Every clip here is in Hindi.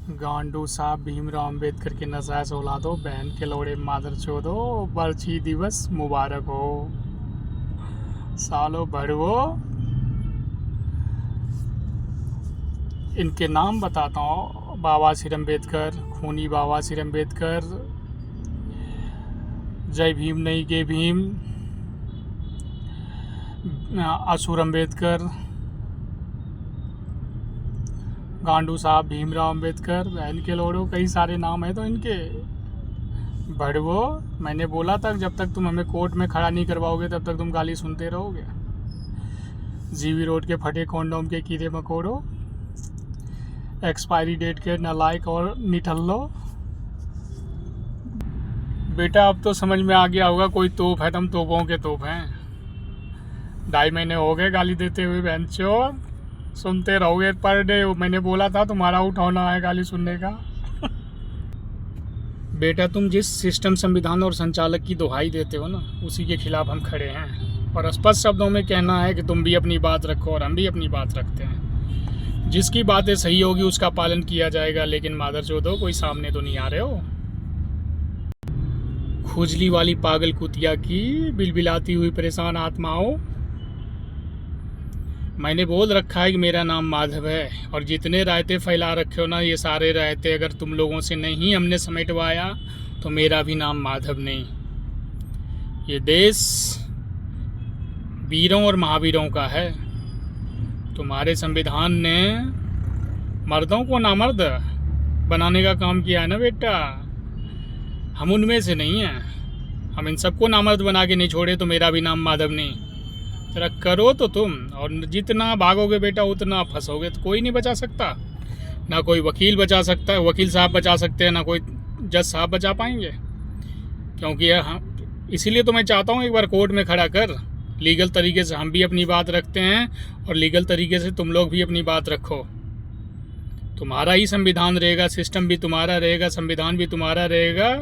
गांडू साहब भीमराव अंबेडकर के नजायज औलादो, बहन के लौड़े मादर चोदो, बरछी दिवस मुबारक हो। सालो भड़वो। इनके नाम बताता हूँ। बाबा साहेब अम्बेडकर, खूनी बाबा साहेब अम्बेडकर, जय भीम नहीं के भीम, असुर अम्बेडकर, गांडू साहब भीमराव अंबेडकर, बहन के लोड़ो, कई सारे नाम हैं तो इनके। भड़वो, मैंने बोला था जब तक तुम हमें कोर्ट में खड़ा नहीं करवाओगे तब तक तुम गाली सुनते रहोगे। जीवी रोड के फटे कॉन्डोम के कीड़े मकोड़ो, एक्सपायरी डेट के नालायक और निठल्लो। बेटा अब तो समझ में आ गया होगा कोई तोप है, तुम तोपों के तोप हैं। 2.5 महीने हो गए गाली देते हुए, बहनचोद सुनते रहोगे पर डे। मैंने बोला था तुम्हारा उठाना है गाली सुनने का। बेटा तुम जिस सिस्टम, संविधान और संचालक की दुहाई देते हो ना, उसी के खिलाफ हम खड़े हैं और स्पष्ट शब्दों में कहना है कि तुम भी अपनी बात रखो और हम भी अपनी बात रखते हैं। जिसकी बातें सही होगी उसका पालन किया जाएगा, लेकिन मादरचोदो कोई सामने तो नहीं आ रहे हो। खुजली वाली पागल कुतिया की बिलबिलाती हुई परेशान आत्माओं, मैंने बोल रखा है कि मेरा नाम माधव है और जितने रायते फैला रखे हो ना, ये सारे रायते अगर तुम लोगों से नहीं हमने समेटवाया तो मेरा भी नाम माधव नहीं। ये देश वीरों और महावीरों का है। तुम्हारे संविधान ने मर्दों को नामर्द बनाने का काम किया है ना बेटा, हम उनमें से नहीं हैं। हम इन सबको नामर्द बना के नहीं छोड़े तो मेरा भी नाम माधव नहीं। जरा करो तो तुम, और जितना भागोगे बेटा उतना फंसोगे। तो कोई नहीं बचा सकता, ना कोई वकील बचा सकता है, वकील साहब बचा सकते हैं, ना कोई जज साहब बचा पाएंगे। क्योंकि इसीलिए तो मैं चाहता हूँ एक बार कोर्ट में खड़ा कर, लीगल तरीके से हम भी अपनी बात रखते हैं और लीगल तरीके से तुम लोग भी अपनी बात रखो। तुम्हारा ही संविधान रहेगा, सिस्टम भी तुम्हारा रहेगा, संविधान भी तुम्हारा रहेगा,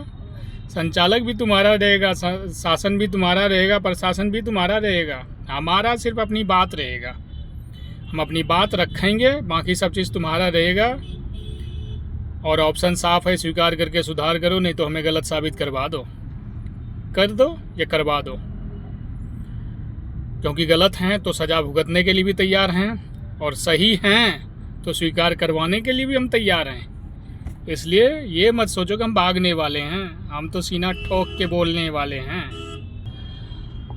संचालक भी तुम्हारा रहेगा, शासन भी तुम्हारा रहेगा, प्रशासन भी तुम्हारा रहेगा। हमारा सिर्फ अपनी बात रहेगा, हम अपनी बात रखेंगे, बाकी सब चीज़ तुम्हारा रहेगा। और ऑप्शन साफ है, स्वीकार करके सुधार करो, नहीं तो हमें गलत साबित करवा दो, कर दो या करवा दो। क्योंकि गलत हैं तो सज़ा भुगतने के लिए भी तैयार हैं, और सही हैं तो स्वीकार करवाने के लिए भी हम तैयार हैं। इसलिए ये मत सोचो कि हम भागने वाले हैं, हम तो सीना ठोक के बोलने वाले हैं।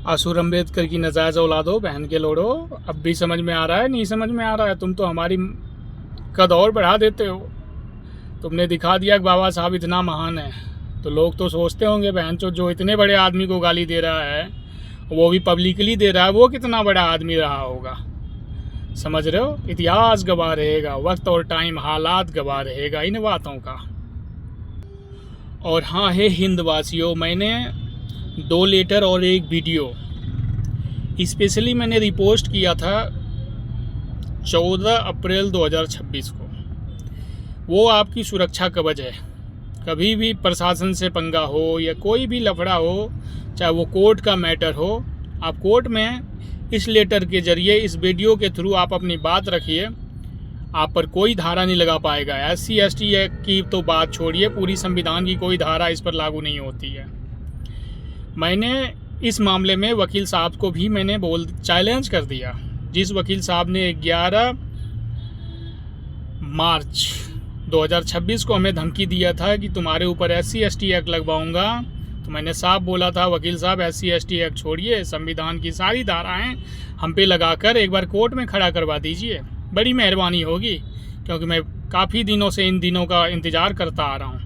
असुर अम्बेडकर की नजायज़ औलादो, बहन के लोड़ो, अब भी समझ में आ रहा है? नहीं समझ में आ रहा है? तुम तो हमारी कद और बढ़ा देते हो। तुमने दिखा दिया कि बाबा साहब इतना महान है, तो लोग तो सोचते होंगे बहन जो इतने बड़े आदमी को गाली दे रहा है, वो भी पब्लिकली दे रहा है, वो कितना बड़ा आदमी रहा होगा। समझ रहे हो? इतिहास गवाह रहेगा, वक्त और टाइम हालात गवाह रहेगा इन बातों का। और हाँ हे हिंदवासियों, मैंने 2 लेटर और 1 वीडियो स्पेशली मैंने रिपोस्ट किया था 14 अप्रैल 2026 को। वो आपकी सुरक्षा कवच है। कभी भी प्रशासन से पंगा हो या कोई भी लफड़ा हो, चाहे वो कोर्ट का मैटर हो, आप कोर्ट में इस लेटर के जरिए, इस वीडियो के थ्रू आप अपनी बात रखिए। आप पर कोई धारा नहीं लगा पाएगा। SC ST एक्ट की तो बात छोड़िए, पूरी संविधान की कोई धारा इस पर लागू नहीं होती है। मैंने इस मामले में वकील साहब को भी मैंने चैलेंज कर दिया। जिस वकील साहब ने 11 मार्च 2026 को हमें धमकी दिया था कि तुम्हारे ऊपर SC ST एक्ट लगवाऊंगा, तो मैंने साफ बोला था वकील साहब SC ST एक्ट छोड़िए, संविधान की सारी धाराएं हम पे लगाकर एक बार कोर्ट में खड़ा करवा दीजिए, बड़ी मेहरबानी होगी। क्योंकि मैं काफ़ी दिनों से इन दिनों का इंतज़ार करता आ रहा हूँ।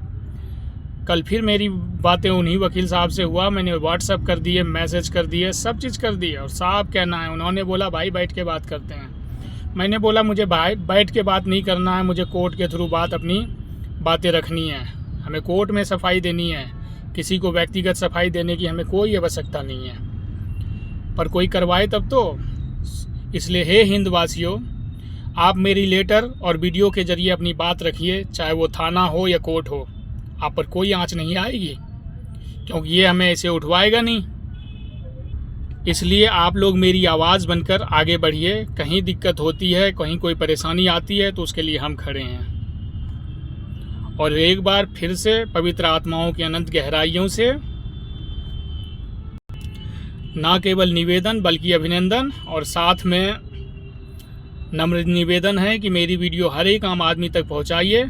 कल फिर मेरी बातें उन्हीं वकील साहब से हुआ, मैंने व्हाट्सअप कर दिए, मैसेज कर दिए, सब चीज़ कर दिए, और साफ कहना है। उन्होंने बोला भाई बैठ के बात करते हैं। मैंने बोला मुझे भाई बैठ के बात नहीं करना है, मुझे कोर्ट के थ्रू अपनी बातें रखनी है। हमें कोर्ट में सफाई देनी है, किसी को व्यक्तिगत सफाई देने की हमें कोई आवश्यकता नहीं है, पर कोई करवाए तब तो। इसलिए हे हिंदवासियों, आप मेरी लेटर और वीडियो के जरिए अपनी बात रखिए, चाहे वो थाना हो या कोर्ट हो। आप पर कोई आंच नहीं आएगी, क्योंकि ये हमें इसे उठवाएगा नहीं। इसलिए आप लोग मेरी आवाज़ बनकर आगे बढ़िए। कहीं दिक्कत होती है, कहीं कोई परेशानी आती है, तो उसके लिए हम खड़े हैं। और एक बार फिर से पवित्र आत्माओं की अनंत गहराइयों से ना केवल निवेदन बल्कि अभिनंदन और साथ में नम्र निवेदन है कि मेरी वीडियो हर एक आम आदमी तक पहुंचाइए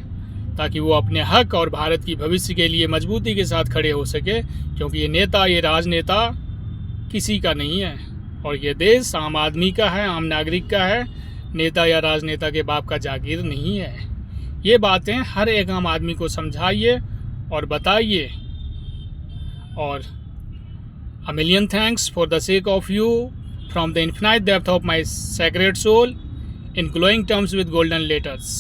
ताकि वो अपने हक और भारत की भविष्य के लिए मजबूती के साथ खड़े हो सके, क्योंकि ये नेता, ये राजनेता किसी का नहीं है और ये देश आम आदमी का है, आम नागरिक का है। नेता या राजनेता के बाप का जागीर नहीं है। ये बातें हर एक आम आदमी को समझाइए और बताइए। और a million thanks for the sake of you from the infinite depth of my sacred soul in glowing terms with golden letters.